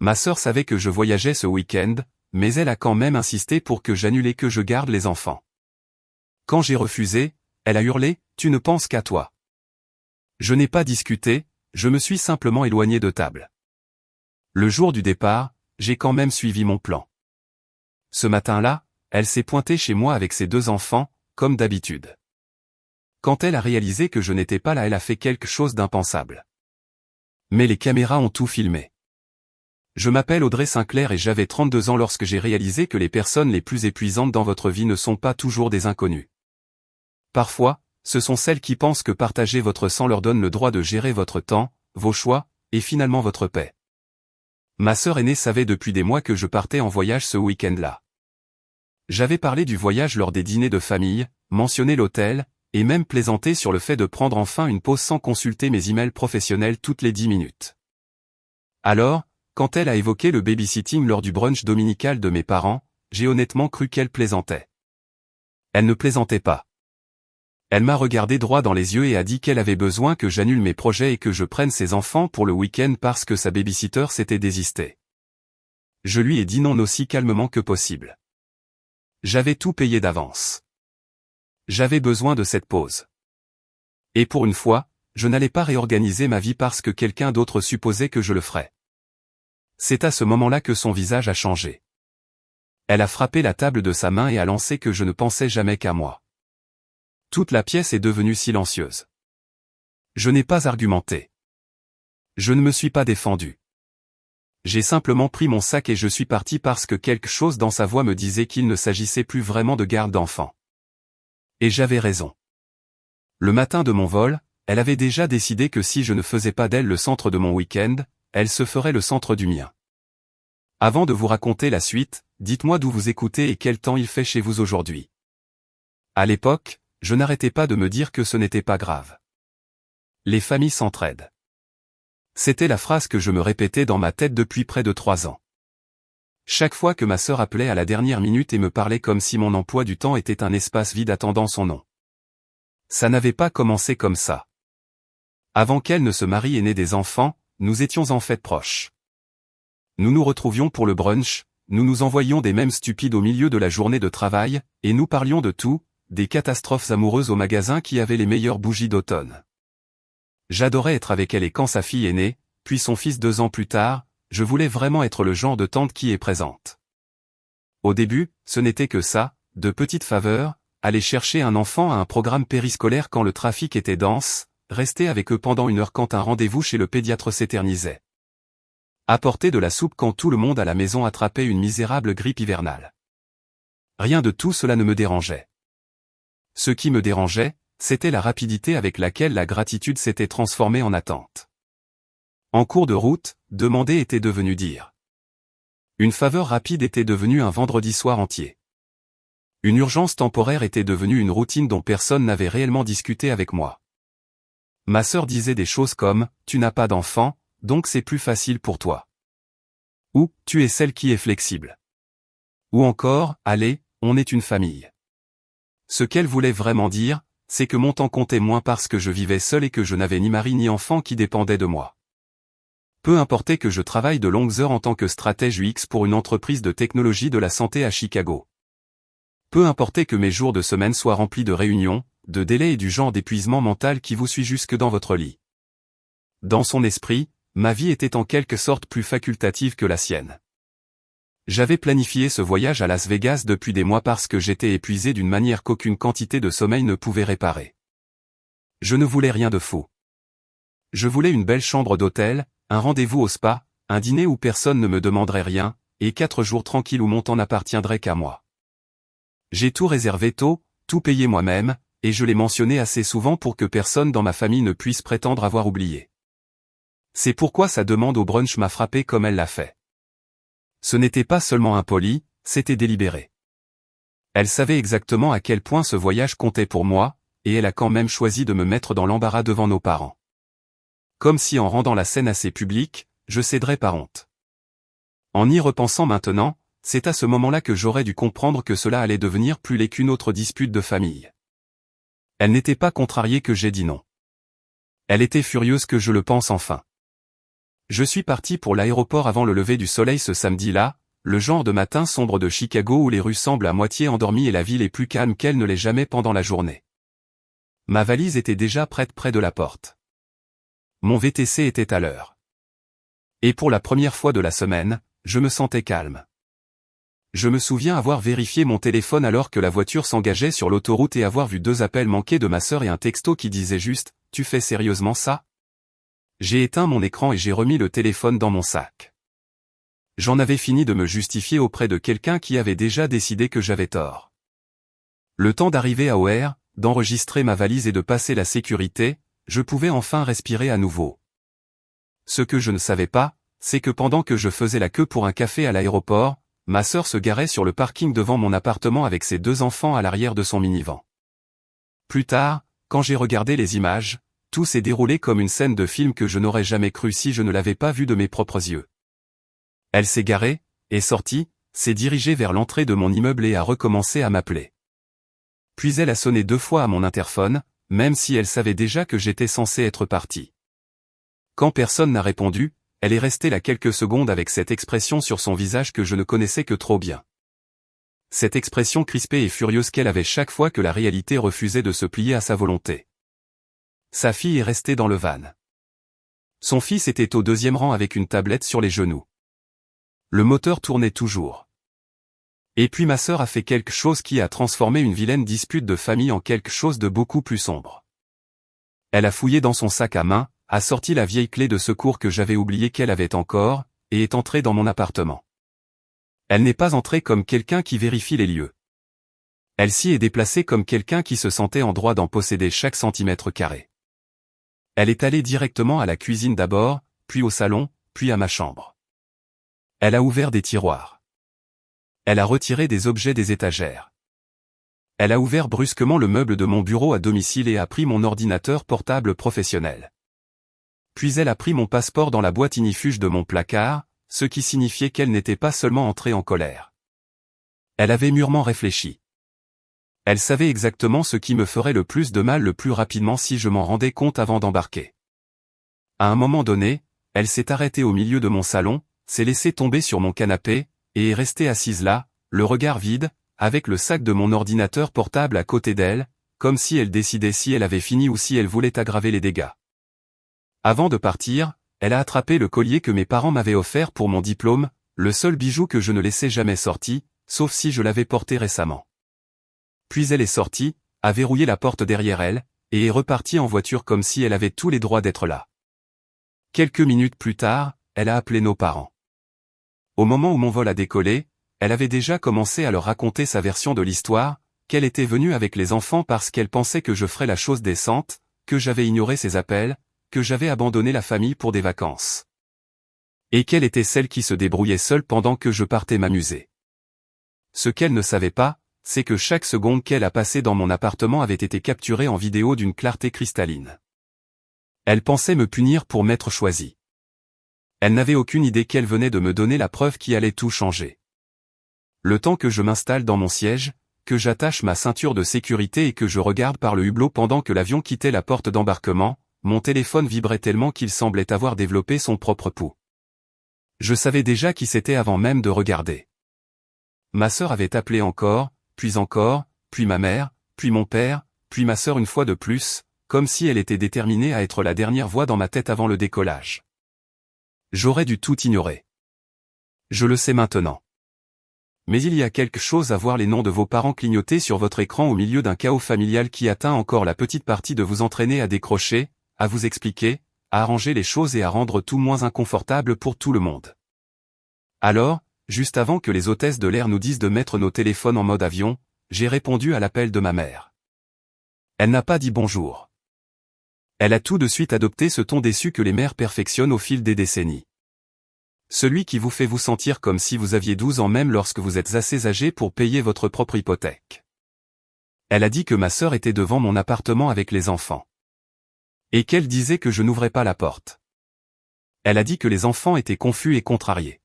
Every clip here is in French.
Ma sœur savait que je voyageais ce week-end, mais elle a quand même insisté pour que j'annule et que je garde les enfants. Quand j'ai refusé, elle a hurlé « Tu ne penses qu'à toi ». Je n'ai pas discuté, je me suis simplement éloigné de table. Le jour du départ, j'ai quand même suivi mon plan. Ce matin-là, elle s'est pointée chez moi avec ses 2 enfants, comme d'habitude. Quand elle a réalisé que je n'étais pas là, elle a fait quelque chose d'impensable. Mais les caméras ont tout filmé. Je m'appelle Audrey Sinclair et j'avais 32 ans lorsque j'ai réalisé que les personnes les plus épuisantes dans votre vie ne sont pas toujours des inconnus. Parfois, ce sont celles qui pensent que partager votre sang leur donne le droit de gérer votre temps, vos choix, et finalement votre paix. Ma sœur aînée savait depuis des mois que je partais en voyage ce week-end-là. J'avais parlé du voyage lors des dîners de famille, mentionné l'hôtel, et même plaisanté sur le fait de prendre enfin une pause sans consulter mes emails professionnels toutes les 10 minutes. Alors, quand elle a évoqué le babysitting lors du brunch dominical de mes parents, j'ai honnêtement cru qu'elle plaisantait. Elle ne plaisantait pas. Elle m'a regardé droit dans les yeux et a dit qu'elle avait besoin que j'annule mes projets et que je prenne ses enfants pour le week-end parce que sa babysitter s'était désistée. Je lui ai dit non aussi calmement que possible. J'avais tout payé d'avance. J'avais besoin de cette pause. Et pour une fois, je n'allais pas réorganiser ma vie parce que quelqu'un d'autre supposait que je le ferais. C'est à ce moment-là que son visage a changé. Elle a frappé la table de sa main et a lancé que je ne pensais jamais qu'à moi. Toute la pièce est devenue silencieuse. Je n'ai pas argumenté. Je ne me suis pas défendu. J'ai simplement pris mon sac et je suis parti parce que quelque chose dans sa voix me disait qu'il ne s'agissait plus vraiment de garde d'enfants. Et j'avais raison. Le matin de mon vol, elle avait déjà décidé que si je ne faisais pas d'elle le centre de mon week-end, elle se ferait le centre du mien. Avant de vous raconter la suite, dites-moi d'où vous écoutez et quel temps il fait chez vous aujourd'hui. À l'époque, je n'arrêtais pas de me dire que ce n'était pas grave. Les familles s'entraident. C'était la phrase que je me répétais dans ma tête depuis près de 3 ans. Chaque fois que ma sœur appelait à la dernière minute et me parlait comme si mon emploi du temps était un espace vide attendant son nom. Ça n'avait pas commencé comme ça. Avant qu'elle ne se marie et n'ait des enfants, nous étions en fait proches. Nous nous retrouvions pour le brunch, nous nous envoyions des mèmes stupides au milieu de la journée de travail, et nous parlions de tout, des catastrophes amoureuses au magasin qui avait les meilleures bougies d'automne. J'adorais être avec elle et quand sa fille est née, puis son fils 2 ans plus tard, je voulais vraiment être le genre de tante qui est présente. Au début, ce n'était que ça, de petites faveurs, aller chercher un enfant à un programme périscolaire quand le trafic était dense, rester avec eux pendant 1 heure quand un rendez-vous chez le pédiatre s'éternisait. Apporter de la soupe quand tout le monde à la maison attrapait une misérable grippe hivernale. Rien de tout cela ne me dérangeait. Ce qui me dérangeait, c'était la rapidité avec laquelle la gratitude s'était transformée en attente. En cours de route, demander était devenu dire. Une faveur rapide était devenue un vendredi soir entier. Une urgence temporaire était devenue une routine dont personne n'avait réellement discuté avec moi. Ma sœur disait des choses comme « Tu n'as pas d'enfant, donc c'est plus facile pour toi ». Ou « Tu es celle qui est flexible ». Ou encore « Allez, on est une famille ». Ce qu'elle voulait vraiment dire, c'est que mon temps comptait moins parce que je vivais seul et que je n'avais ni mari ni enfant qui dépendaient de moi. Peu importait que je travaille de longues heures en tant que stratège UX pour une entreprise de technologie de la santé à Chicago. Peu importait que mes jours de semaine soient remplis de réunions, de délais et du genre d'épuisement mental qui vous suit jusque dans votre lit. Dans son esprit, ma vie était en quelque sorte plus facultative que la sienne. J'avais planifié ce voyage à Las Vegas depuis des mois parce que j'étais épuisé d'une manière qu'aucune quantité de sommeil ne pouvait réparer. Je ne voulais rien de fou. Je voulais une belle chambre d'hôtel, un rendez-vous au spa, un dîner où personne ne me demanderait rien, et 4 jours tranquilles où mon temps n'appartiendrait qu'à moi. J'ai tout réservé tôt, tout payé moi-même, et je l'ai mentionné assez souvent pour que personne dans ma famille ne puisse prétendre avoir oublié. C'est pourquoi sa demande au brunch m'a frappé comme elle l'a fait. Ce n'était pas seulement impoli, c'était délibéré. Elle savait exactement à quel point ce voyage comptait pour moi, et elle a quand même choisi de me mettre dans l'embarras devant nos parents. Comme si en rendant la scène assez publique, je céderais par honte. En y repensant maintenant, c'est à ce moment-là que j'aurais dû comprendre que cela allait devenir plus laid qu'une autre dispute de famille. Elle n'était pas contrariée que j'ai dit non. Elle était furieuse que je le pense enfin. Je suis parti pour l'aéroport avant le lever du soleil ce samedi-là, le genre de matin sombre de Chicago où les rues semblent à moitié endormies et la ville est plus calme qu'elle ne l'est jamais pendant la journée. Ma valise était déjà prête près de la porte. Mon VTC était à l'heure. Et pour la première fois de la semaine, je me sentais calme. Je me souviens avoir vérifié mon téléphone alors que la voiture s'engageait sur l'autoroute et avoir vu 2 appels manqués de ma sœur et un texto qui disait juste « Tu fais sérieusement ça ?» J'ai éteint mon écran et j'ai remis le téléphone dans mon sac. J'en avais fini de me justifier auprès de quelqu'un qui avait déjà décidé que j'avais tort. Le temps d'arriver à OR, d'enregistrer ma valise et de passer la sécurité, je pouvais enfin respirer à nouveau. Ce que je ne savais pas, c'est que pendant que je faisais la queue pour un café à l'aéroport, ma sœur se garait sur le parking devant mon appartement avec ses 2 enfants à l'arrière de son minivan. Plus tard, quand j'ai regardé les images, tout s'est déroulé comme une scène de film que je n'aurais jamais cru si je ne l'avais pas vu de mes propres yeux. Elle s'est garée, est sortie, s'est dirigée vers l'entrée de mon immeuble et a recommencé à m'appeler. Puis elle a sonné 2 fois à mon interphone, même si elle savait déjà que j'étais censé être parti. Quand personne n'a répondu, elle est restée là quelques secondes avec cette expression sur son visage que je ne connaissais que trop bien. Cette expression crispée et furieuse qu'elle avait chaque fois que la réalité refusait de se plier à sa volonté. Sa fille est restée dans le van. Son fils était au 2e rang avec une tablette sur les genoux. Le moteur tournait toujours. Et puis ma sœur a fait quelque chose qui a transformé une vilaine dispute de famille en quelque chose de beaucoup plus sombre. Elle a fouillé dans son sac à main, a sorti la vieille clé de secours que j'avais oublié qu'elle avait encore, et est entrée dans mon appartement. Elle n'est pas entrée comme quelqu'un qui vérifie les lieux. Elle s'y est déplacée comme quelqu'un qui se sentait en droit d'en posséder chaque centimètre carré. Elle est allée directement à la cuisine d'abord, puis au salon, puis à ma chambre. Elle a ouvert des tiroirs. Elle a retiré des objets des étagères. Elle a ouvert brusquement le meuble de mon bureau à domicile et a pris mon ordinateur portable professionnel. Puis elle a pris mon passeport dans la boîte ignifuge de mon placard, ce qui signifiait qu'elle n'était pas seulement entrée en colère. Elle avait mûrement réfléchi. Elle savait exactement ce qui me ferait le plus de mal le plus rapidement si je m'en rendais compte avant d'embarquer. À un moment donné, elle s'est arrêtée au milieu de mon salon, s'est laissée tomber sur mon canapé, et est restée assise là, le regard vide, avec le sac de mon ordinateur portable à côté d'elle, comme si elle décidait si elle avait fini ou si elle voulait aggraver les dégâts. Avant de partir, elle a attrapé le collier que mes parents m'avaient offert pour mon diplôme, le seul bijou que je ne laissais jamais sorti, sauf si je l'avais porté récemment. Puis elle est sortie, a verrouillé la porte derrière elle, et est repartie en voiture comme si elle avait tous les droits d'être là. Quelques minutes plus tard, elle a appelé nos parents. Au moment où mon vol a décollé, elle avait déjà commencé à leur raconter sa version de l'histoire, qu'elle était venue avec les enfants parce qu'elle pensait que je ferais la chose décente, que j'avais ignoré ses appels, que j'avais abandonné la famille pour des vacances. Et qu'elle était celle qui se débrouillait seule pendant que je partais m'amuser. Ce qu'elle ne savait pas, c'est que chaque seconde qu'elle a passée dans mon appartement avait été capturée en vidéo d'une clarté cristalline. Elle pensait me punir pour m'être choisi. Elle n'avait aucune idée qu'elle venait de me donner la preuve qui allait tout changer. Le temps que je m'installe dans mon siège, que j'attache ma ceinture de sécurité et que je regarde par le hublot pendant que l'avion quittait la porte d'embarquement, mon téléphone vibrait tellement qu'il semblait avoir développé son propre pouls. Je savais déjà qui c'était avant même de regarder. Ma sœur avait appelé encore, puis ma mère, puis mon père, puis ma sœur une fois de plus, comme si elle était déterminée à être la dernière voix dans ma tête avant le décollage. J'aurais dû tout ignorer. Je le sais maintenant. Mais il y a quelque chose à voir les noms de vos parents clignoter sur votre écran au milieu d'un chaos familial qui atteint encore la petite partie de vous entraîner à décrocher, à vous expliquer, à arranger les choses et à rendre tout moins inconfortable pour tout le monde. Alors, juste avant que les hôtesses de l'air nous disent de mettre nos téléphones en mode avion, j'ai répondu à l'appel de ma mère. Elle n'a pas dit bonjour. Elle a tout de suite adopté ce ton déçu que les mères perfectionnent au fil des décennies. Celui qui vous fait vous sentir comme si vous aviez 12 ans même lorsque vous êtes assez âgé pour payer votre propre hypothèque. Elle a dit que ma sœur était devant mon appartement avec les enfants. Et qu'elle disait que je n'ouvrais pas la porte. Elle a dit que les enfants étaient confus et contrariés.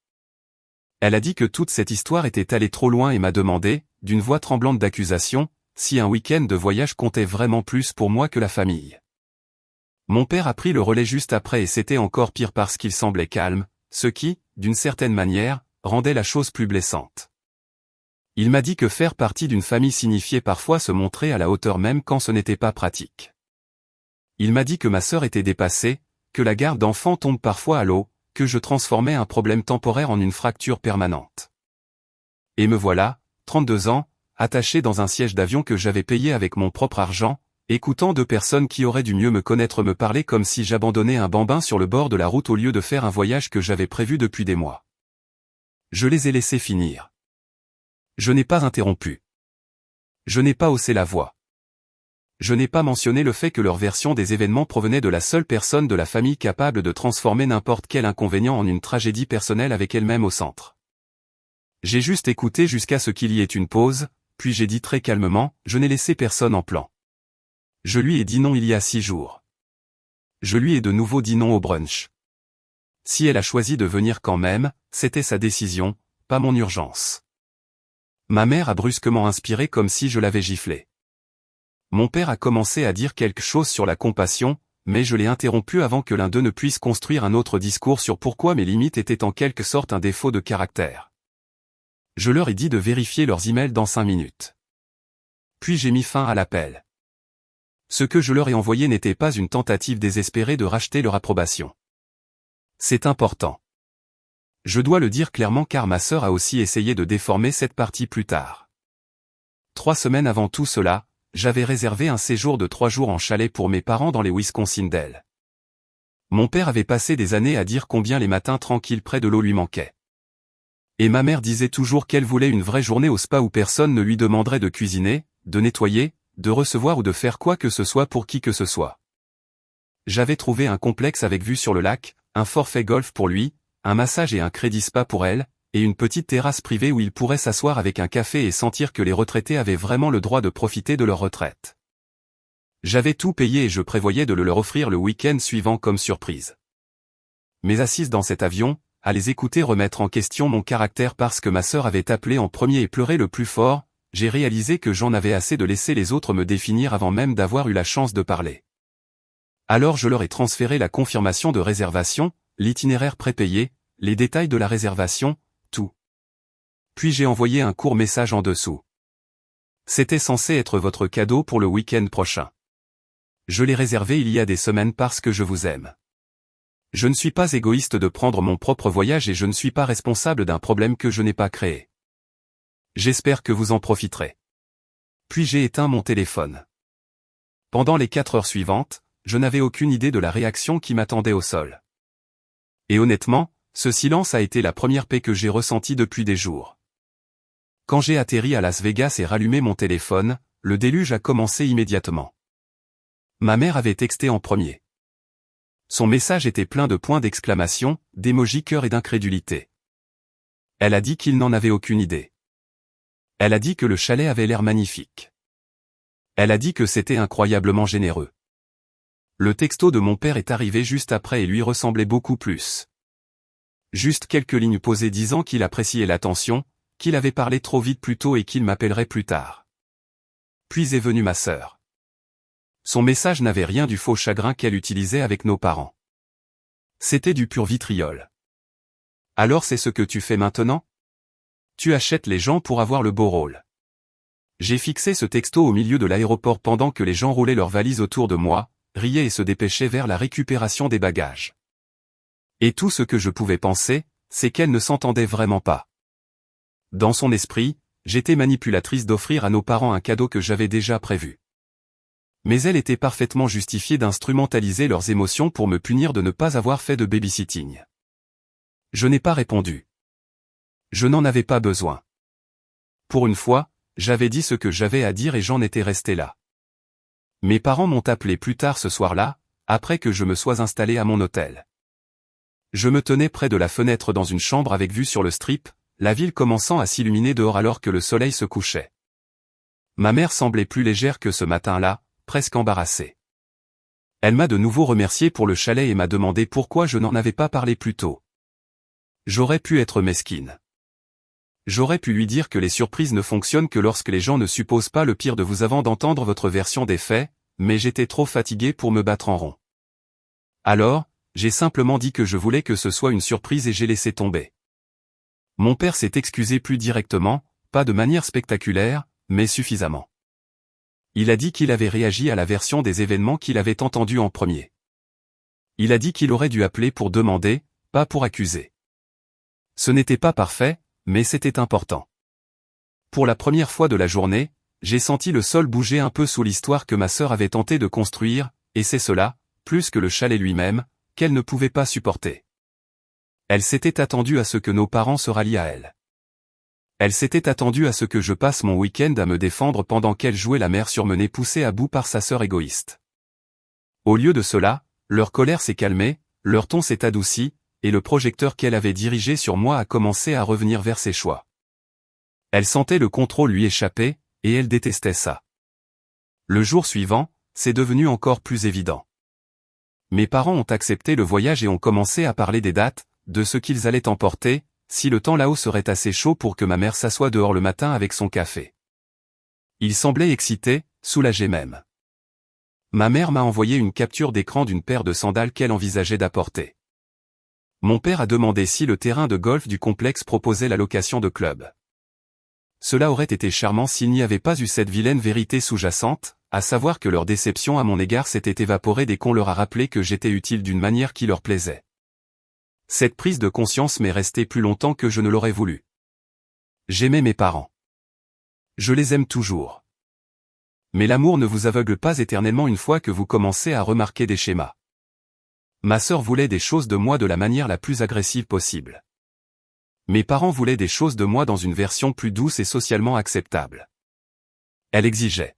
Elle a dit que toute cette histoire était allée trop loin et m'a demandé, d'une voix tremblante d'accusation, si un week-end de voyage comptait vraiment plus pour moi que la famille. Mon père a pris le relais juste après et c'était encore pire parce qu'il semblait calme, ce qui, d'une certaine manière, rendait la chose plus blessante. Il m'a dit que faire partie d'une famille signifiait parfois se montrer à la hauteur même quand ce n'était pas pratique. Il m'a dit que ma sœur était dépassée, que la garde d'enfants tombe parfois à l'eau, que je transformais un problème temporaire en une fracture permanente. Et me voilà, 32 ans, attaché dans un siège d'avion que j'avais payé avec mon propre argent, écoutant deux personnes qui auraient dû mieux me connaître me parler comme si j'abandonnais un bambin sur le bord de la route au lieu de faire un voyage que j'avais prévu depuis des mois. Je les ai laissés finir. Je n'ai pas interrompu. Je n'ai pas haussé la voix. Je n'ai pas mentionné le fait que leur version des événements provenait de la seule personne de la famille capable de transformer n'importe quel inconvénient en une tragédie personnelle avec elle-même au centre. J'ai juste écouté jusqu'à ce qu'il y ait une pause, puis j'ai dit très calmement, je n'ai laissé personne en plan. Je lui ai dit non il y a 6 jours. Je lui ai de nouveau dit non au brunch. Si elle a choisi de venir quand même, c'était sa décision, pas mon urgence. Ma mère a brusquement inspiré comme si je l'avais giflé. Mon père a commencé à dire quelque chose sur la compassion, mais je l'ai interrompu avant que l'un d'eux ne puisse construire un autre discours sur pourquoi mes limites étaient en quelque sorte un défaut de caractère. Je leur ai dit de vérifier leurs emails dans 5 minutes. Puis j'ai mis fin à l'appel. Ce que je leur ai envoyé n'était pas une tentative désespérée de racheter leur approbation. C'est important. Je dois le dire clairement car ma sœur a aussi essayé de déformer cette partie plus tard. 3 semaines avant tout cela, j'avais réservé un séjour de 3 jours en chalet pour mes parents dans les Wisconsin Dells. Mon père avait passé des années à dire combien les matins tranquilles près de l'eau lui manquaient. Et ma mère disait toujours qu'elle voulait une vraie journée au spa où personne ne lui demanderait de cuisiner, de nettoyer, de recevoir ou de faire quoi que ce soit pour qui que ce soit. J'avais trouvé un complexe avec vue sur le lac, un forfait golf pour lui, un massage et un crédit spa pour elle, et une petite terrasse privée où il pourrait s'asseoir avec un café et sentir que les retraités avaient vraiment le droit de profiter de leur retraite. J'avais tout payé et je prévoyais de le leur offrir le week-end suivant comme surprise. Mais assise dans cet avion, à les écouter remettre en question mon caractère parce que ma sœur avait appelé en premier et pleuré le plus fort, j'ai réalisé que j'en avais assez de laisser les autres me définir avant même d'avoir eu la chance de parler. Alors je leur ai transféré la confirmation de réservation, l'itinéraire prépayé, les détails de la réservation, tout. Puis j'ai envoyé un court message en dessous. C'était censé être votre cadeau pour le week-end prochain. Je l'ai réservé il y a des semaines parce que je vous aime. Je ne suis pas égoïste de prendre mon propre voyage et je ne suis pas responsable d'un problème que je n'ai pas créé. J'espère que vous en profiterez. Puis j'ai éteint mon téléphone. Pendant les 4 heures suivantes, je n'avais aucune idée de la réaction qui m'attendait au sol. Et honnêtement, ce silence a été la première paix que j'ai ressentie depuis des jours. Quand j'ai atterri à Las Vegas et rallumé mon téléphone, le déluge a commencé immédiatement. Ma mère avait texté en premier. Son message était plein de points d'exclamation, d'émojis cœur et d'incrédulité. Elle a dit qu'il n'en avait aucune idée. Elle a dit que le chalet avait l'air magnifique. Elle a dit que c'était incroyablement généreux. Le texto de mon père est arrivé juste après et lui ressemblait beaucoup plus. Juste quelques lignes posées disant qu'il appréciait l'attention, qu'il avait parlé trop vite plus tôt et qu'il m'appellerait plus tard. Puis est venue ma sœur. Son message n'avait rien du faux chagrin qu'elle utilisait avec nos parents. C'était du pur vitriol. Alors c'est ce que tu fais maintenant ? Tu achètes les gens pour avoir le beau rôle. J'ai fixé ce texto au milieu de l'aéroport pendant que les gens roulaient leurs valises autour de moi, riaient et se dépêchaient vers la récupération des bagages. Et tout ce que je pouvais penser, c'est qu'elle ne s'entendait vraiment pas. Dans son esprit, j'étais manipulatrice d'offrir à nos parents un cadeau que j'avais déjà prévu. Mais elle était parfaitement justifiée d'instrumentaliser leurs émotions pour me punir de ne pas avoir fait de babysitting. Je n'ai pas répondu. Je n'en avais pas besoin. Pour une fois, j'avais dit ce que j'avais à dire et j'en étais resté là. Mes parents m'ont appelé plus tard ce soir-là, après que je me sois installé à mon hôtel. Je me tenais près de la fenêtre dans une chambre avec vue sur le strip, la ville commençant à s'illuminer dehors alors que le soleil se couchait. Ma mère semblait plus légère que ce matin-là, presque embarrassée. Elle m'a de nouveau remercié pour le chalet et m'a demandé pourquoi je n'en avais pas parlé plus tôt. J'aurais pu être mesquine. J'aurais pu lui dire que les surprises ne fonctionnent que lorsque les gens ne supposent pas le pire de vous avant d'entendre votre version des faits, mais j'étais trop fatigué pour me battre en rond. Alors, j'ai simplement dit que je voulais que ce soit une surprise et j'ai laissé tomber. Mon père s'est excusé plus directement, pas de manière spectaculaire, mais suffisamment. Il a dit qu'il avait réagi à la version des événements qu'il avait entendue en premier. Il a dit qu'il aurait dû appeler pour demander, pas pour accuser. Ce n'était pas parfait, mais c'était important. Pour la première fois de la journée, j'ai senti le sol bouger un peu sous l'histoire que ma sœur avait tenté de construire, et c'est cela, plus que le chalet lui-même, qu'elle ne pouvait pas supporter. Elle s'était attendue à ce que nos parents se rallient à elle. Elle s'était attendue à ce que je passe mon week-end à me défendre pendant qu'elle jouait la mère surmenée poussée à bout par sa sœur égoïste. Au lieu de cela, leur colère s'est calmée, leur ton s'est adouci, et le projecteur qu'elle avait dirigé sur moi a commencé à revenir vers ses choix. Elle sentait le contrôle lui échapper, et elle détestait ça. Le jour suivant, c'est devenu encore plus évident. Mes parents ont accepté le voyage et ont commencé à parler des dates, de ce qu'ils allaient emporter, si le temps là-haut serait assez chaud pour que ma mère s'assoie dehors le matin avec son café. Ils semblaient excités, soulagés même. Ma mère m'a envoyé une capture d'écran d'une paire de sandales qu'elle envisageait d'apporter. Mon père a demandé si le terrain de golf du complexe proposait la location de club. Cela aurait été charmant s'il n'y avait pas eu cette vilaine vérité sous-jacente, à savoir que leur déception à mon égard s'était évaporée dès qu'on leur a rappelé que j'étais utile d'une manière qui leur plaisait. Cette prise de conscience m'est restée plus longtemps que je ne l'aurais voulu. J'aimais mes parents. Je les aime toujours. Mais l'amour ne vous aveugle pas éternellement une fois que vous commencez à remarquer des schémas. Ma sœur voulait des choses de moi de la manière la plus agressive possible. Mes parents voulaient des choses de moi dans une version plus douce et socialement acceptable. Elle exigeait.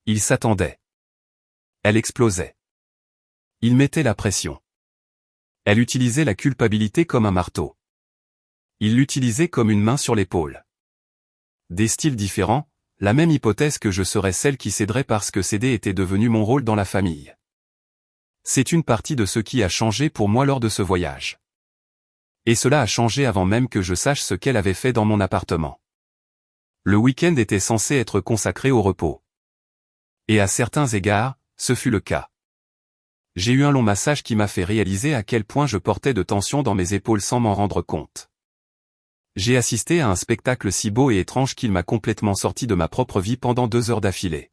Ils s'attendaient. Elle explosait. Ils mettaient la pression. Elle utilisait la culpabilité comme un marteau. Il l'utilisait comme une main sur l'épaule. Des styles différents, la même hypothèse que je serais celle qui céderait parce que céder était devenu mon rôle dans la famille. C'est une partie de ce qui a changé pour moi lors de ce voyage. Et cela a changé avant même que je sache ce qu'elle avait fait dans mon appartement. Le week-end était censé être consacré au repos. Et à certains égards, ce fut le cas. J'ai eu un long massage qui m'a fait réaliser à quel point je portais de tension dans mes épaules sans m'en rendre compte. J'ai assisté à un spectacle si beau et étrange qu'il m'a complètement sorti de ma propre vie pendant 2 heures d'affilée.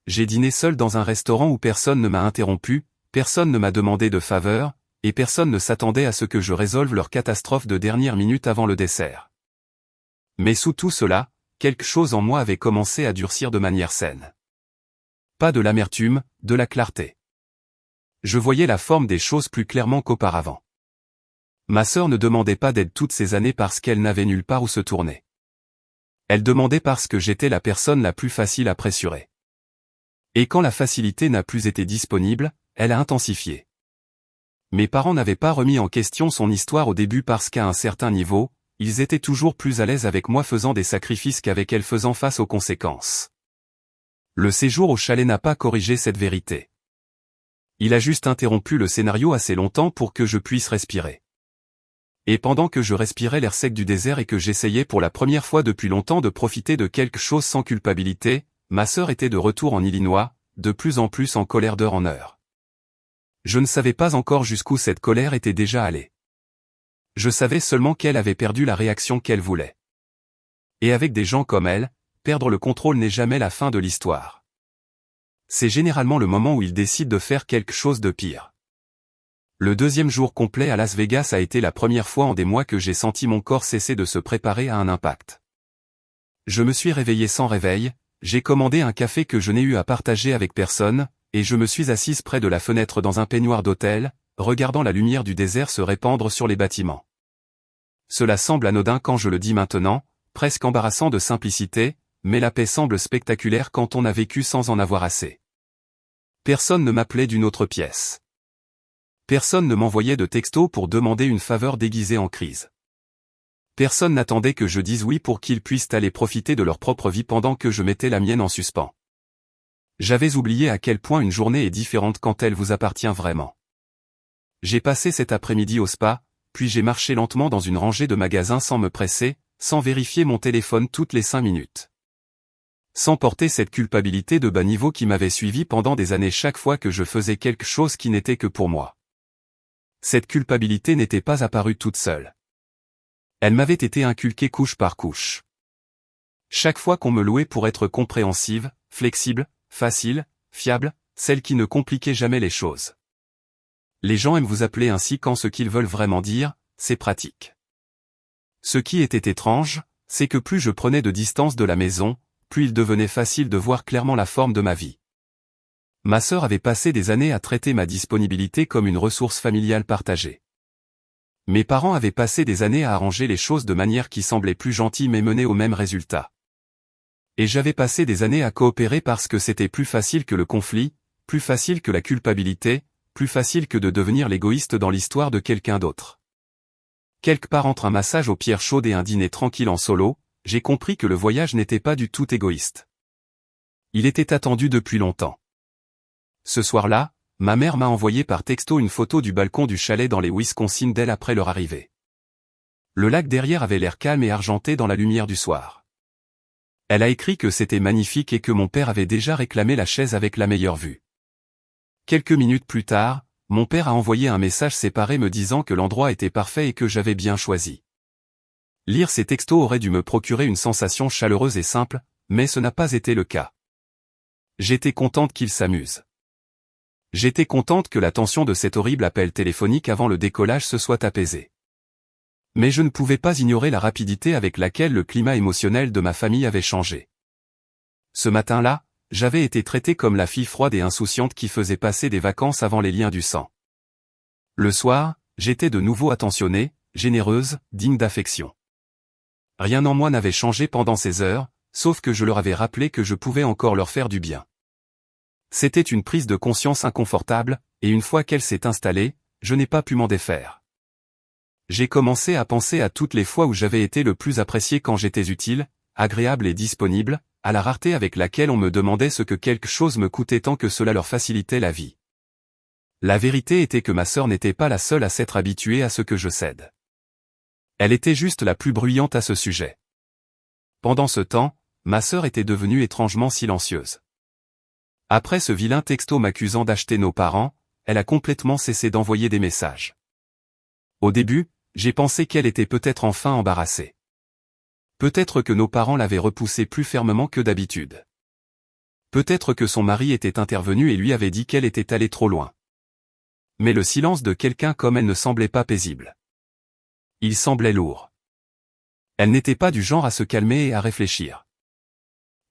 J'ai dîné seul dans un restaurant où personne ne m'a interrompu, personne ne m'a demandé de faveur, et personne ne s'attendait à ce que je résolve leur catastrophe de dernière minute avant le dessert. Mais sous tout cela, quelque chose en moi avait commencé à durcir de manière saine. Pas de l'amertume, de la clarté. Je voyais la forme des choses plus clairement qu'auparavant. Ma sœur ne demandait pas d'aide toutes ces années parce qu'elle n'avait nulle part où se tourner. Elle demandait parce que j'étais la personne la plus facile à pressurer. Et quand la facilité n'a plus été disponible, elle a intensifié. Mes parents n'avaient pas remis en question son histoire au début parce qu'à un certain niveau, ils étaient toujours plus à l'aise avec moi faisant des sacrifices qu'avec elle faisant face aux conséquences. Le séjour au chalet n'a pas corrigé cette vérité. Il a juste interrompu le scénario assez longtemps pour que je puisse respirer. Et pendant que je respirais l'air sec du désert et que j'essayais pour la première fois depuis longtemps de profiter de quelque chose sans culpabilité, ma sœur était de retour en Illinois, de plus en plus en colère d'heure en heure. Je ne savais pas encore jusqu'où cette colère était déjà allée. Je savais seulement qu'elle avait perdu la réaction qu'elle voulait. Et avec des gens comme elle, perdre le contrôle n'est jamais la fin de l'histoire. C'est généralement le moment où ils décident de faire quelque chose de pire. Le 2e jour complet à Las Vegas a été la première fois en des mois que j'ai senti mon corps cesser de se préparer à un impact. Je me suis réveillé sans réveil, j'ai commandé un café que je n'ai eu à partager avec personne, et je me suis assise près de la fenêtre dans un peignoir d'hôtel, regardant la lumière du désert se répandre sur les bâtiments. Cela semble anodin quand je le dis maintenant, presque embarrassant de simplicité, mais la paix semble spectaculaire quand on a vécu sans en avoir assez. Personne ne m'appelait d'une autre pièce. Personne ne m'envoyait de texto pour demander une faveur déguisée en crise. Personne n'attendait que je dise oui pour qu'ils puissent aller profiter de leur propre vie pendant que je mettais la mienne en suspens. J'avais oublié à quel point une journée est différente quand elle vous appartient vraiment. J'ai passé cet après-midi au spa, puis j'ai marché lentement dans une rangée de magasins sans me presser, sans vérifier mon téléphone toutes les 5 minutes. Sans porter cette culpabilité de bas niveau qui m'avait suivi pendant des années chaque fois que je faisais quelque chose qui n'était que pour moi. Cette culpabilité n'était pas apparue toute seule. Elle m'avait été inculquée couche par couche. Chaque fois qu'on me louait pour être compréhensive, flexible, facile, fiable, celle qui ne compliquait jamais les choses. Les gens aiment vous appeler ainsi quand ce qu'ils veulent vraiment dire, c'est pratique. Ce qui était étrange, c'est que plus je prenais de distance de la maison, plus il devenait facile de voir clairement la forme de ma vie. Ma sœur avait passé des années à traiter ma disponibilité comme une ressource familiale partagée. Mes parents avaient passé des années à arranger les choses de manière qui semblait plus gentille mais menait au même résultat. Et j'avais passé des années à coopérer parce que c'était plus facile que le conflit, plus facile que la culpabilité, plus facile que de devenir l'égoïste dans l'histoire de quelqu'un d'autre. Quelque part entre un massage aux pierres chaudes et un dîner tranquille en solo, j'ai compris que le voyage n'était pas du tout égoïste. Il était attendu depuis longtemps. Ce soir-là, ma mère m'a envoyé par texto une photo du balcon du chalet dans les Wisconsin dès après leur arrivée. Le lac derrière avait l'air calme et argenté dans la lumière du soir. Elle a écrit que c'était magnifique et que mon père avait déjà réclamé la chaise avec la meilleure vue. Quelques minutes plus tard, mon père a envoyé un message séparé me disant que l'endroit était parfait et que j'avais bien choisi. Lire ces textos aurait dû me procurer une sensation chaleureuse et simple, mais ce n'a pas été le cas. J'étais contente qu'il s'amuse. J'étais contente que la tension de cet horrible appel téléphonique avant le décollage se soit apaisée. Mais je ne pouvais pas ignorer la rapidité avec laquelle le climat émotionnel de ma famille avait changé. Ce matin-là, j'avais été traitée comme la fille froide et insouciante qui faisait passer des vacances avant les liens du sang. Le soir, j'étais de nouveau attentionnée, généreuse, digne d'affection. Rien en moi n'avait changé pendant ces heures, sauf que je leur avais rappelé que je pouvais encore leur faire du bien. C'était une prise de conscience inconfortable, et une fois qu'elle s'est installée, je n'ai pas pu m'en défaire. J'ai commencé à penser à toutes les fois où j'avais été le plus apprécié quand j'étais utile, agréable et disponible, à la rareté avec laquelle on me demandait ce que quelque chose me coûtait tant que cela leur facilitait la vie. La vérité était que ma sœur n'était pas la seule à s'être habituée à ce que je cède. Elle était juste la plus bruyante à ce sujet. Pendant ce temps, ma sœur était devenue étrangement silencieuse. Après ce vilain texto m'accusant d'acheter nos parents, elle a complètement cessé d'envoyer des messages. Au début, j'ai pensé qu'elle était peut-être enfin embarrassée. Peut-être que nos parents l'avaient repoussée plus fermement que d'habitude. Peut-être que son mari était intervenu et lui avait dit qu'elle était allée trop loin. Mais le silence de quelqu'un comme elle ne semblait pas paisible. Il semblait lourd. Elle n'était pas du genre à se calmer et à réfléchir.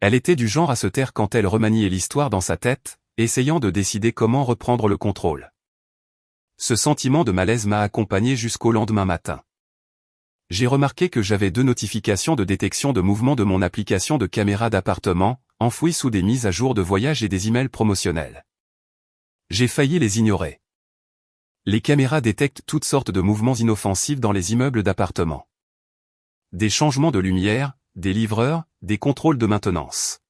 Elle était du genre à se taire quand elle remaniait l'histoire dans sa tête, essayant de décider comment reprendre le contrôle. Ce sentiment de malaise m'a accompagné jusqu'au lendemain matin. J'ai remarqué que j'avais 2 notifications de détection de mouvement de mon application de caméra d'appartement, enfouies sous des mises à jour de voyage et des emails promotionnels. J'ai failli les ignorer. Les caméras détectent toutes sortes de mouvements inoffensifs dans les immeubles d'appartements. Des changements de lumière, des livreurs, des contrôles de maintenance.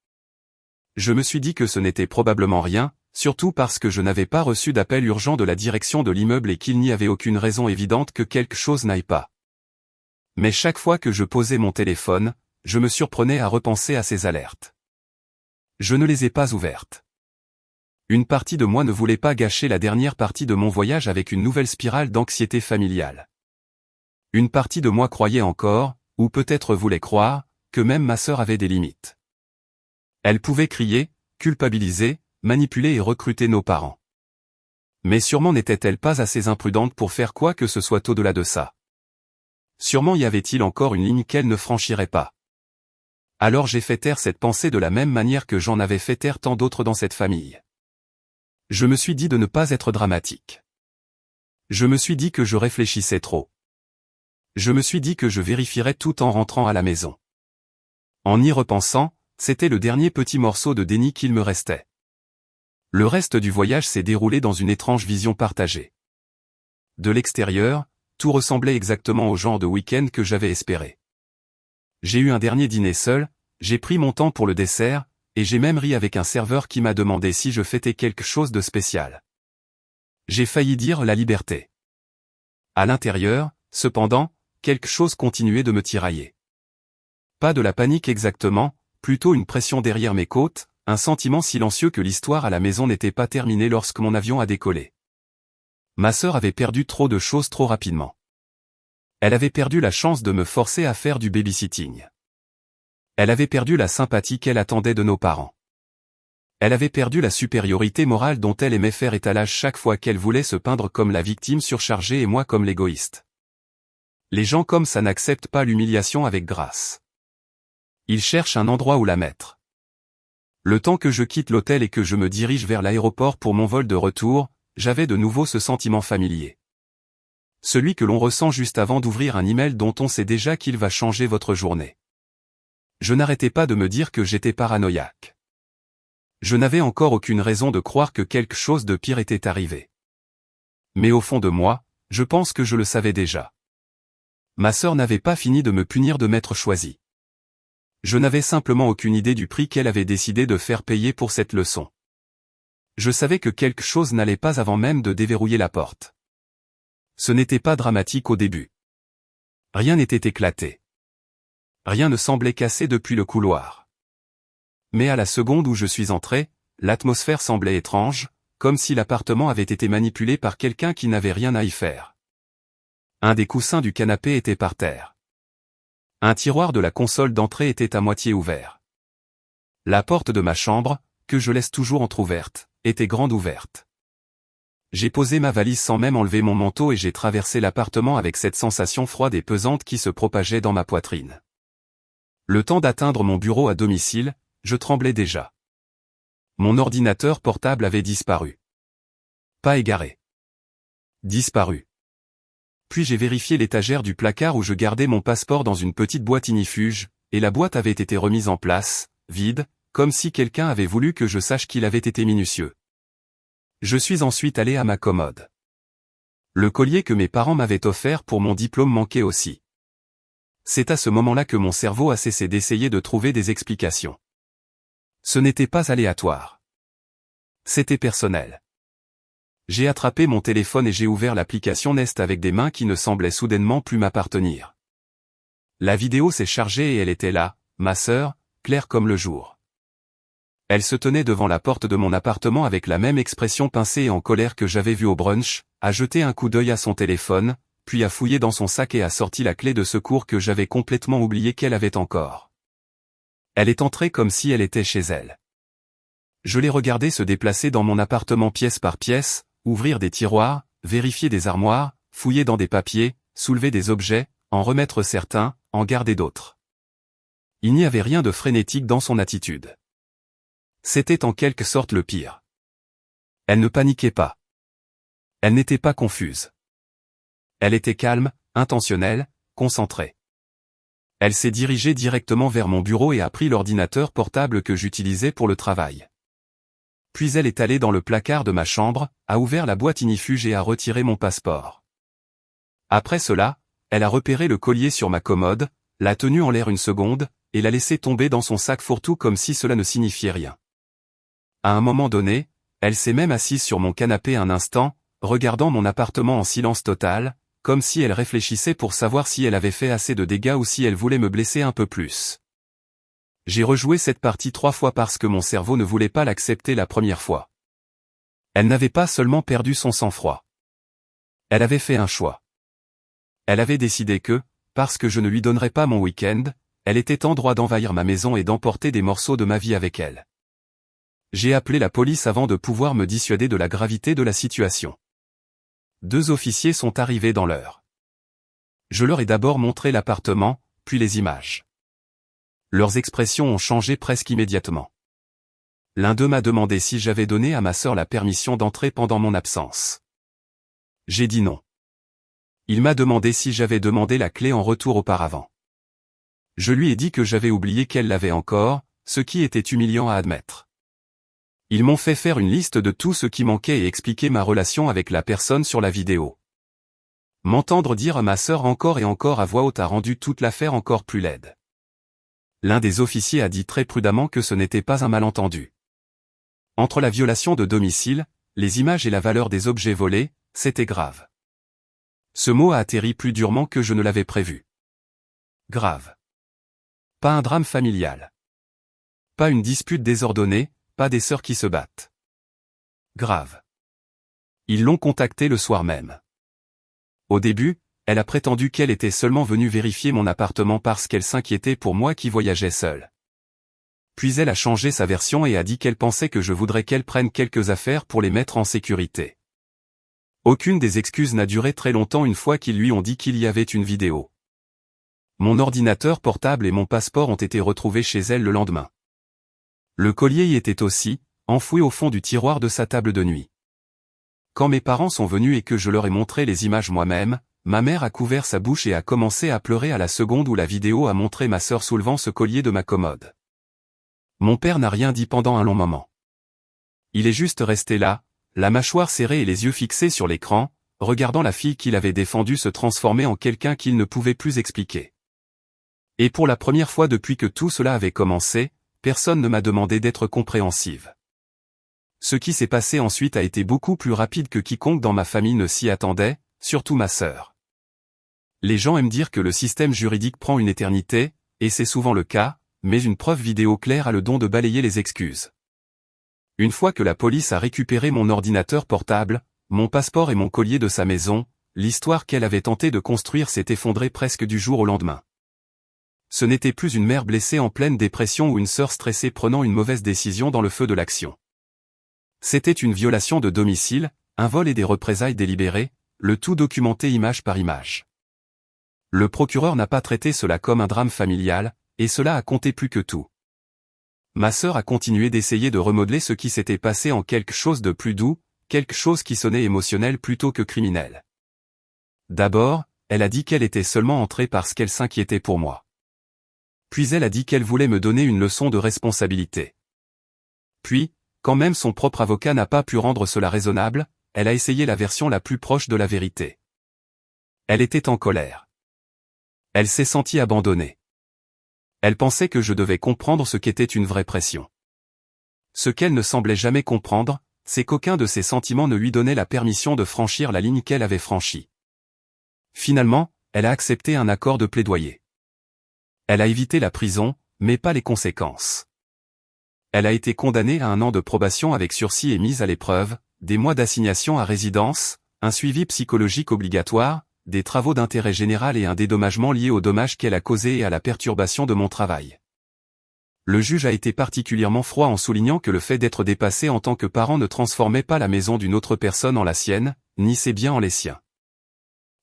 Je me suis dit que ce n'était probablement rien, surtout parce que je n'avais pas reçu d'appel urgent de la direction de l'immeuble et qu'il n'y avait aucune raison évidente que quelque chose n'aille pas. Mais chaque fois que je posais mon téléphone, je me surprenais à repenser à ces alertes. Je ne les ai pas ouvertes. Une partie de moi ne voulait pas gâcher la dernière partie de mon voyage avec une nouvelle spirale d'anxiété familiale. Une partie de moi croyait encore, ou peut-être voulait croire, que même ma sœur avait des limites. Elle pouvait crier, culpabiliser, manipuler et recruter nos parents. Mais sûrement n'était-elle pas assez imprudente pour faire quoi que ce soit au-delà de ça. Sûrement y avait-il encore une ligne qu'elle ne franchirait pas. Alors j'ai fait taire cette pensée de la même manière que j'en avais fait taire tant d'autres dans cette famille. Je me suis dit de ne pas être dramatique. Je me suis dit que je réfléchissais trop. Je me suis dit que je vérifierais tout en rentrant à la maison. En y repensant, c'était le dernier petit morceau de déni qu'il me restait. Le reste du voyage s'est déroulé dans une étrange vision partagée. De l'extérieur, tout ressemblait exactement au genre de week-end que j'avais espéré. J'ai eu un dernier dîner seul, j'ai pris mon temps pour le dessert, et j'ai même ri avec un serveur qui m'a demandé si je fêtais quelque chose de spécial. J'ai failli dire la liberté. À l'intérieur, cependant, quelque chose continuait de me tirailler. Pas de la panique exactement, plutôt une pression derrière mes côtes, un sentiment silencieux que l'histoire à la maison n'était pas terminée lorsque mon avion a décollé. Ma sœur avait perdu trop de choses trop rapidement. Elle avait perdu la chance de me forcer à faire du babysitting. Elle avait perdu la sympathie qu'elle attendait de nos parents. Elle avait perdu la supériorité morale dont elle aimait faire étalage chaque fois qu'elle voulait se peindre comme la victime surchargée et moi comme l'égoïste. Les gens comme ça n'acceptent pas l'humiliation avec grâce. Ils cherchent un endroit où la mettre. Le temps que je quitte l'hôtel et que je me dirige vers l'aéroport pour mon vol de retour, j'avais de nouveau ce sentiment familier. Celui que l'on ressent juste avant d'ouvrir un email dont on sait déjà qu'il va changer votre journée. Je n'arrêtais pas de me dire que j'étais paranoïaque. Je n'avais encore aucune raison de croire que quelque chose de pire était arrivé. Mais au fond de moi, je pense que je le savais déjà. Ma sœur n'avait pas fini de me punir de m'être choisi. Je n'avais simplement aucune idée du prix qu'elle avait décidé de faire payer pour cette leçon. Je savais que quelque chose n'allait pas avant même de déverrouiller la porte. Ce n'était pas dramatique au début. Rien n'était éclaté. Rien ne semblait cassé depuis le couloir. Mais à la seconde où je suis entré, l'atmosphère semblait étrange, comme si l'appartement avait été manipulé par quelqu'un qui n'avait rien à y faire. Un des coussins du canapé était par terre. Un tiroir de la console d'entrée était à moitié ouvert. La porte de ma chambre, que je laisse toujours entr'ouverte, était grande ouverte. J'ai posé ma valise sans même enlever mon manteau et j'ai traversé l'appartement avec cette sensation froide et pesante qui se propageait dans ma poitrine. Le temps d'atteindre mon bureau à domicile, je tremblais déjà. Mon ordinateur portable avait disparu. Pas égaré. Disparu. Puis j'ai vérifié l'étagère du placard où je gardais mon passeport dans une petite boîte ignifuge, et la boîte avait été remise en place, vide, comme si quelqu'un avait voulu que je sache qu'il avait été minutieux. Je suis ensuite allé à ma commode. Le collier que mes parents m'avaient offert pour mon diplôme manquait aussi. C'est à ce moment-là que mon cerveau a cessé d'essayer de trouver des explications. Ce n'était pas aléatoire. C'était personnel. J'ai attrapé mon téléphone et j'ai ouvert l'application Nest avec des mains qui ne semblaient soudainement plus m'appartenir. La vidéo s'est chargée et elle était là, ma sœur, claire comme le jour. Elle se tenait devant la porte de mon appartement avec la même expression pincée et en colère que j'avais vue au brunch, a jeté un coup d'œil à son téléphone, puis a fouillé dans son sac et a sorti la clé de secours que j'avais complètement oublié qu'elle avait encore. Elle est entrée comme si elle était chez elle. Je l'ai regardée se déplacer dans mon appartement pièce par pièce, ouvrir des tiroirs, vérifier des armoires, fouiller dans des papiers, soulever des objets, en remettre certains, en garder d'autres. Il n'y avait rien de frénétique dans son attitude. C'était en quelque sorte le pire. Elle ne paniquait pas. Elle n'était pas confuse. Elle était calme, intentionnelle, concentrée. Elle s'est dirigée directement vers mon bureau et a pris l'ordinateur portable que j'utilisais pour le travail. Puis elle est allée dans le placard de ma chambre, a ouvert la boîte ignifuge et a retiré mon passeport. Après cela, elle a repéré le collier sur ma commode, l'a tenu en l'air une seconde, et l'a laissé tomber dans son sac fourre-tout comme si cela ne signifiait rien. À un moment donné, elle s'est même assise sur mon canapé un instant, regardant mon appartement en silence total, comme si elle réfléchissait pour savoir si elle avait fait assez de dégâts ou si elle voulait me blesser un peu plus. J'ai rejoué cette partie 3 fois parce que mon cerveau ne voulait pas l'accepter la première fois. Elle n'avait pas seulement perdu son sang-froid. Elle avait fait un choix. Elle avait décidé que, parce que je ne lui donnerais pas mon week-end, elle était en droit d'envahir ma maison et d'emporter des morceaux de ma vie avec elle. J'ai appelé la police avant de pouvoir me dissuader de la gravité de la situation. 2 officiers sont arrivés dans l'heure. Je leur ai d'abord montré l'appartement, puis les images. Leurs expressions ont changé presque immédiatement. L'un d'eux m'a demandé si j'avais donné à ma sœur la permission d'entrer pendant mon absence. J'ai dit non. Il m'a demandé si j'avais demandé la clé en retour auparavant. Je lui ai dit que j'avais oublié qu'elle l'avait encore, ce qui était humiliant à admettre. Ils m'ont fait faire une liste de tout ce qui manquait et expliquer ma relation avec la personne sur la vidéo. M'entendre dire à ma sœur encore et encore à voix haute a rendu toute l'affaire encore plus laide. L'un des officiers a dit très prudemment que ce n'était pas un malentendu. Entre la violation de domicile, les images et la valeur des objets volés, c'était grave. Ce mot a atterri plus durement que je ne l'avais prévu. Grave. Pas un drame familial. Pas une dispute désordonnée, pas des sœurs qui se battent. Grave. Ils l'ont contactée le soir même. Au début, elle a prétendu qu'elle était seulement venue vérifier mon appartement parce qu'elle s'inquiétait pour moi qui voyageais seul. Puis elle a changé sa version et a dit qu'elle pensait que je voudrais qu'elle prenne quelques affaires pour les mettre en sécurité. Aucune des excuses n'a duré très longtemps une fois qu'ils lui ont dit qu'il y avait une vidéo. Mon ordinateur portable et mon passeport ont été retrouvés chez elle le lendemain. Le collier y était aussi, enfoui au fond du tiroir de sa table de nuit. Quand mes parents sont venus et que je leur ai montré les images moi-même, ma mère a couvert sa bouche et a commencé à pleurer à la seconde où la vidéo a montré ma sœur soulevant ce collier de ma commode. Mon père n'a rien dit pendant un long moment. Il est juste resté là, la mâchoire serrée et les yeux fixés sur l'écran, regardant la fille qu'il avait défendue se transformer en quelqu'un qu'il ne pouvait plus expliquer. Et pour la première fois depuis que tout cela avait commencé, personne ne m'a demandé d'être compréhensive. Ce qui s'est passé ensuite a été beaucoup plus rapide que quiconque dans ma famille ne s'y attendait, surtout ma sœur. Les gens aiment dire que le système juridique prend une éternité, et c'est souvent le cas, mais une preuve vidéo claire a le don de balayer les excuses. Une fois que la police a récupéré mon ordinateur portable, mon passeport et mon collier de sa maison, l'histoire qu'elle avait tenté de construire s'est effondrée presque du jour au lendemain. Ce n'était plus une mère blessée en pleine dépression ou une sœur stressée prenant une mauvaise décision dans le feu de l'action. C'était une violation de domicile, un vol et des représailles délibérées, le tout documenté image par image. Le procureur n'a pas traité cela comme un drame familial, et cela a compté plus que tout. Ma sœur a continué d'essayer de remodeler ce qui s'était passé en quelque chose de plus doux, quelque chose qui sonnait émotionnel plutôt que criminel. D'abord, elle a dit qu'elle était seulement entrée parce qu'elle s'inquiétait pour moi. Puis elle a dit qu'elle voulait me donner une leçon de responsabilité. Puis, quand même son propre avocat n'a pas pu rendre cela raisonnable, elle a essayé la version la plus proche de la vérité. Elle était en colère. Elle s'est sentie abandonnée. Elle pensait que je devais comprendre ce qu'était une vraie pression. Ce qu'elle ne semblait jamais comprendre, c'est qu'aucun de ses sentiments ne lui donnait la permission de franchir la ligne qu'elle avait franchie. Finalement, elle a accepté un accord de plaidoyer. Elle a évité la prison, mais pas les conséquences. Elle a été condamnée à 1 an de probation avec sursis et mise à l'épreuve, des mois d'assignation à résidence, un suivi psychologique obligatoire, des travaux d'intérêt général et un dédommagement lié aux dommages qu'elle a causés et à la perturbation de mon travail. Le juge a été particulièrement froid en soulignant que le fait d'être dépassé en tant que parent ne transformait pas la maison d'une autre personne en la sienne, ni ses biens en les siens.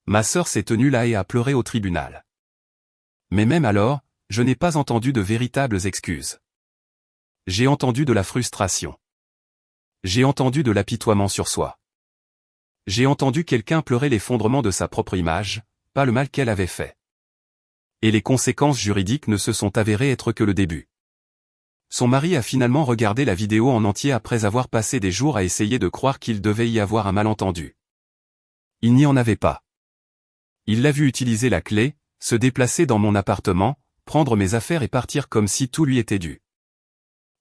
Ma sœur s'est tenue là et a pleuré au tribunal. Mais même alors, je n'ai pas entendu de véritables excuses. J'ai entendu de la frustration. J'ai entendu de l'apitoiement sur soi. J'ai entendu quelqu'un pleurer l'effondrement de sa propre image, pas le mal qu'elle avait fait. Et les conséquences juridiques ne se sont avérées être que le début. Son mari a finalement regardé la vidéo en entier après avoir passé des jours à essayer de croire qu'il devait y avoir un malentendu. Il n'y en avait pas. Il l'a vu utiliser la clé, se déplacer dans mon appartement, prendre mes affaires et partir comme si tout lui était dû.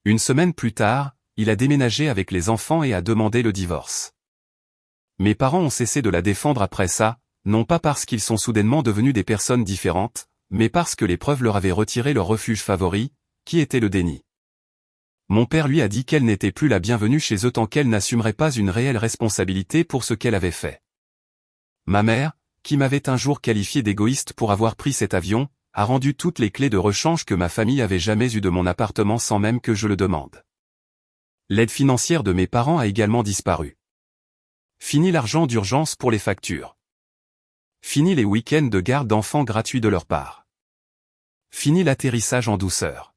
Une semaine plus tard, il a déménagé avec les enfants et a demandé le divorce. Mes parents ont cessé de la défendre après ça, non pas parce qu'ils sont soudainement devenus des personnes différentes, mais parce que les preuves leur avaient retiré leur refuge favori, qui était le déni. Mon père lui a dit qu'elle n'était plus la bienvenue chez eux tant qu'elle n'assumerait pas une réelle responsabilité pour ce qu'elle avait fait. Ma mère, qui m'avait un jour qualifié d'égoïste pour avoir pris cet avion, a rendu toutes les clés de rechange que ma famille avait jamais eues de mon appartement sans même que je le demande. L'aide financière de mes parents a également disparu. Fini l'argent d'urgence pour les factures. Fini les week-ends de garde d'enfants gratuits de leur part. Fini l'atterrissage en douceur.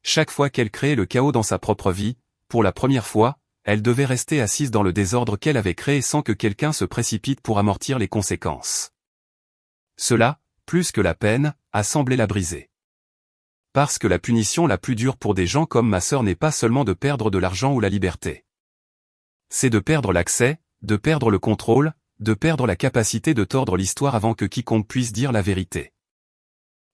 Chaque fois qu'elle créait le chaos dans sa propre vie, pour la première fois, elle devait rester assise dans le désordre qu'elle avait créé sans que quelqu'un se précipite pour amortir les conséquences. Cela, plus que la peine, a semblé la briser. Parce que la punition la plus dure pour des gens comme ma sœur n'est pas seulement de perdre de l'argent ou la liberté. C'est de perdre l'accès, de perdre le contrôle, de perdre la capacité de tordre l'histoire avant que quiconque puisse dire la vérité.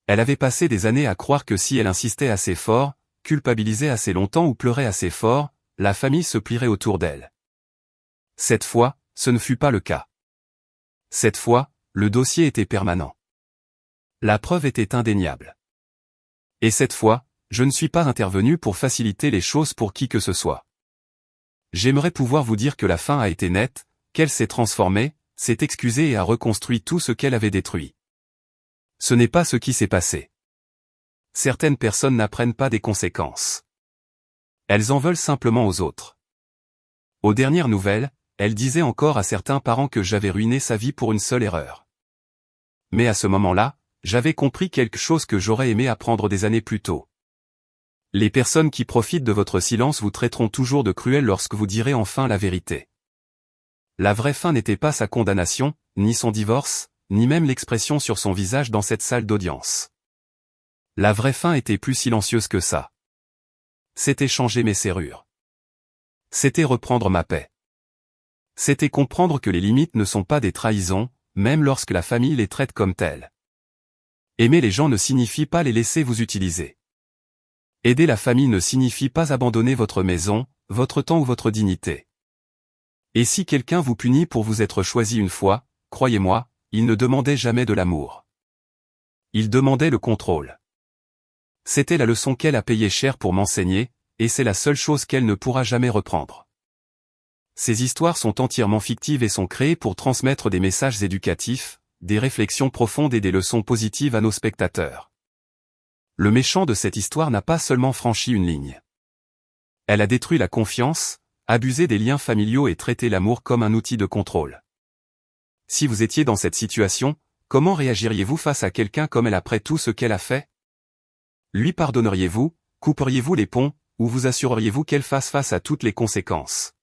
Elle avait passé des années à croire que si elle insistait assez fort, culpabilisait assez longtemps ou pleurait assez fort, la famille se plierait autour d'elle. Cette fois, ce ne fut pas le cas. Cette fois, le dossier était permanent. La preuve était indéniable. Et cette fois, Je ne suis pas intervenu pour faciliter les choses pour qui que ce soit. J'aimerais pouvoir vous dire que la fin a été nette, qu'elle s'est transformée, s'est excusée et a reconstruit tout ce qu'elle avait détruit. Ce n'est pas ce qui s'est passé. Certaines personnes n'apprennent pas des conséquences. Elles en veulent simplement aux autres. Aux dernières nouvelles, elle disait encore à certains parents que j'avais ruiné sa vie pour une seule erreur. Mais à ce moment-là, j'avais compris quelque chose que j'aurais aimé apprendre des années plus tôt. Les personnes qui profitent de votre silence vous traiteront toujours de cruel lorsque vous direz enfin la vérité. La vraie fin n'était pas sa condamnation, ni son divorce, ni même l'expression sur son visage dans cette salle d'audience. La vraie fin était plus silencieuse que ça. C'était changer mes serrures. C'était reprendre ma paix. C'était comprendre que les limites ne sont pas des trahisons, même lorsque la famille les traite comme telles. Aimer les gens ne signifie pas les laisser vous utiliser. Aider la famille ne signifie pas abandonner votre maison, votre temps ou votre dignité. Et si quelqu'un vous punit pour vous être choisi une fois, croyez-moi, il ne demandait jamais de l'amour. Il demandait le contrôle. C'était la leçon qu'elle a payée cher pour m'enseigner, et c'est la seule chose qu'elle ne pourra jamais reprendre. Ces histoires sont entièrement fictives et sont créées pour transmettre des messages éducatifs, des réflexions profondes et des leçons positives à nos spectateurs. Le méchant de cette histoire n'a pas seulement franchi une ligne. Elle a détruit la confiance, abusé des liens familiaux et traité l'amour comme un outil de contrôle. Si vous étiez dans cette situation, comment réagiriez-vous face à quelqu'un comme elle après tout ce qu'elle a fait? Lui pardonneriez-vous, couperiez-vous les ponts, ou vous assureriez-vous qu'elle fasse face à toutes les conséquences?